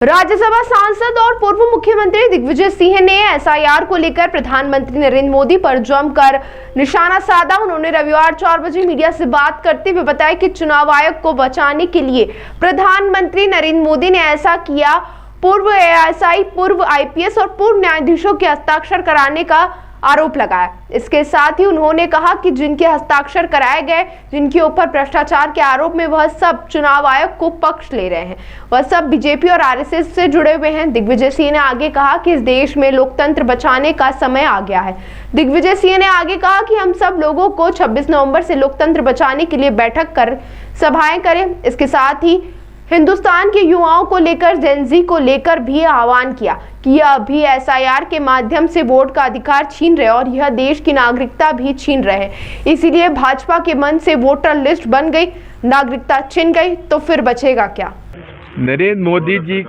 राज्यसभा सांसद और पूर्व मुख्यमंत्री दिग्विजय सिंह ने एसआईआर को लेकर प्रधानमंत्री नरेंद्र मोदी पर जमकर निशाना साधा। उन्होंने रविवार 4 बजे मीडिया से बात करते हुए बताया कि चुनाव आयोग को बचाने के लिए प्रधानमंत्री नरेंद्र मोदी ने ऐसा किया। पूर्व एएसआई, पूर्व आईपीएस और पूर्व न्यायाधीशों के हस्ताक्षर कराने का आरोप लगाया। इसके साथ ही उन्होंने कहा कि जिनके हस्ताक्षर कराए गए, जिनके ऊपर भ्रष्टाचार के आरोप में, वह सब चुनाव आयोग को पक्ष ले रहे हैं, वह सब बीजेपी और आरएसएस से जुड़े हुए हैं। दिग्विजय सिंह ने आगे कहा कि इस देश में लोकतंत्र बचाने का समय आ गया है। दिग्विजय सिंह ने आगे कहा कि हम सब लोगों को 26 नवंबर से लोकतंत्र बचाने के लिए बैठक कर सभाएं करें। इसके साथ ही हिंदुस्तान के युवाओं को लेकर, जेन-ज़ी को लेकर भी आह्वान किया कि यह अभी एसआईआर के माध्यम से वोट का अधिकार छीन रहे और यह देश की नागरिकता भी छीन रहे हैं। इसीलिए भाजपा के मन से वोटर लिस्ट बन गई, नागरिकता छिन गई तो फिर बचेगा क्या। नरेंद्र मोदी जी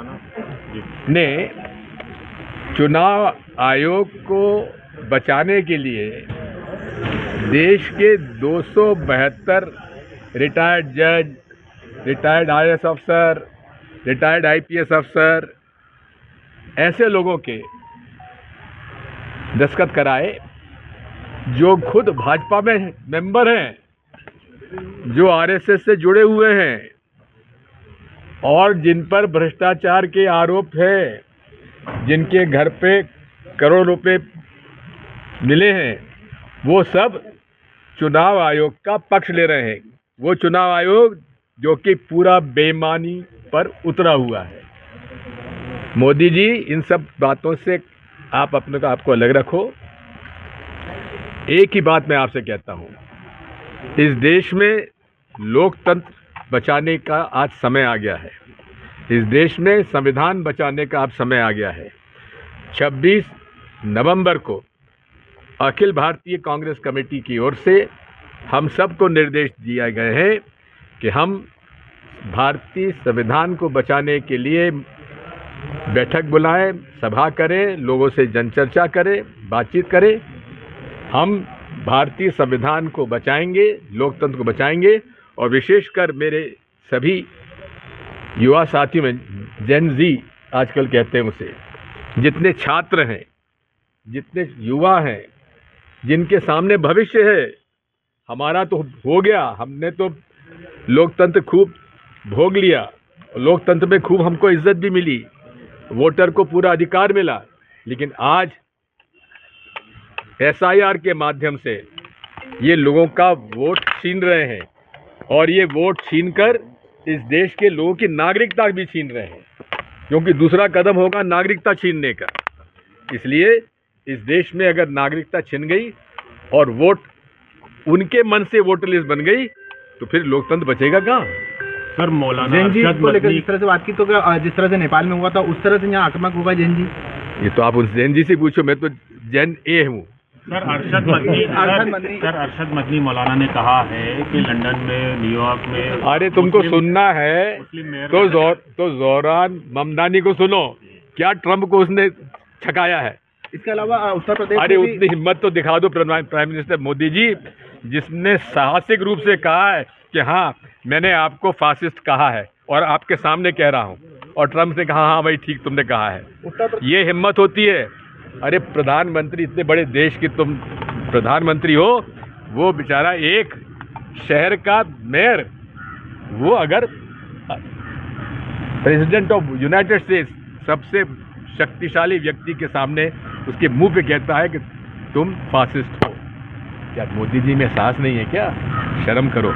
ने चुनाव आयोग को बचाने के लिए देश के 272 रिटायर्ड जज, रिटायर्ड आईएएस अफसर, रिटायर्ड आईपीएस अफसर, ऐसे लोगों के दस्तखत कराए जो खुद भाजपा में मेंबर हैं, जो आरएसएस से जुड़े हुए हैं और जिन पर भ्रष्टाचार के आरोप है, जिनके घर पे करोड़ रुपए मिले हैं, वो सब चुनाव आयोग का पक्ष ले रहे हैं। वो चुनाव आयोग जो कि पूरा बेईमानी पर उतरा हुआ है। मोदी जी, इन सब बातों से आप अपने को आपको अलग रखो। एक ही बात मैं आपसे कहता हूँ, इस देश में लोकतंत्र बचाने का आज समय आ गया है। इस देश में संविधान बचाने का अब समय आ गया है। 26 नवंबर को अखिल भारतीय कांग्रेस कमेटी की ओर से हम सबको निर्देश दिए गए हैं कि हम भारतीय संविधान को बचाने के लिए बैठक बुलाएं, सभा करें, लोगों से जनचर्चा करें, बातचीत करें। हम भारतीय संविधान को बचाएंगे, लोकतंत्र को बचाएंगे। और विशेषकर मेरे सभी युवा साथियों में, जेन-ज़ी आजकल कहते हैं उसे, जितने छात्र हैं, जितने युवा हैं, जिनके सामने भविष्य है। हमारा तो हो गया, हमने तो लोकतंत्र खूब भोग लिया, लोकतंत्र में खूब हमको इज्जत भी मिली, वोटर को पूरा अधिकार मिला। लेकिन आज एसआईआर के माध्यम से ये लोगों का वोट छीन रहे हैं और ये वोट छीनकर इस देश के लोगों की नागरिकता भी छीन रहे हैं, क्योंकि दूसरा कदम होगा नागरिकता छीनने का। इसलिए इस देश में अगर नागरिकता छिन गई और वोट उनके मन से वोटर लिस्ट बन गई तो फिर लोकतंत्र बचेगा कहाँ। सर, मौलाना अरशद को लेकर जिस तरह से बात की, तो क्या जिस तरह से नेपाल में हुआ था उस तरह से यहाँ आक्रामक होगा जेन-ज़ी? ये तो आप उस जेन-ज़ी से पूछो, मैं तो जेन ए हूँ। सर, अरशद मदनी मौलाना ने कहा है कि लंदन में, न्यूयॉर्क में, अरे तुमको सुनना है तो ज़ोरान ममदानी को सुनो, क्या ट्रंप को उसने छकाया है। इसके अलावा उत्तर प्रदेश, अरे उतनी हिम्मत तो दिखा दो प्राइम मिनिस्टर मोदी जी, जिसने साहसिक रूप से कहा है कि हाँ मैंने आपको फासिस्ट कहा है और आपके सामने कह रहा हूँ, और ट्रंप से कहा हाँ भाई ठीक तुमने कहा है। ये हिम्मत होती है। अरे प्रधानमंत्री, इतने बड़े देश की तुम प्रधानमंत्री हो, वो बेचारा एक शहर का मेयर, वो अगर प्रेसिडेंट ऑफ यूनाइटेड स्टेट्स, सबसे शक्तिशाली व्यक्ति के सामने उसके मुंह पे कहता है कि तुम फासिस्ट हो, क्या मोदी जी में साहस नहीं है क्या? शर्म करो।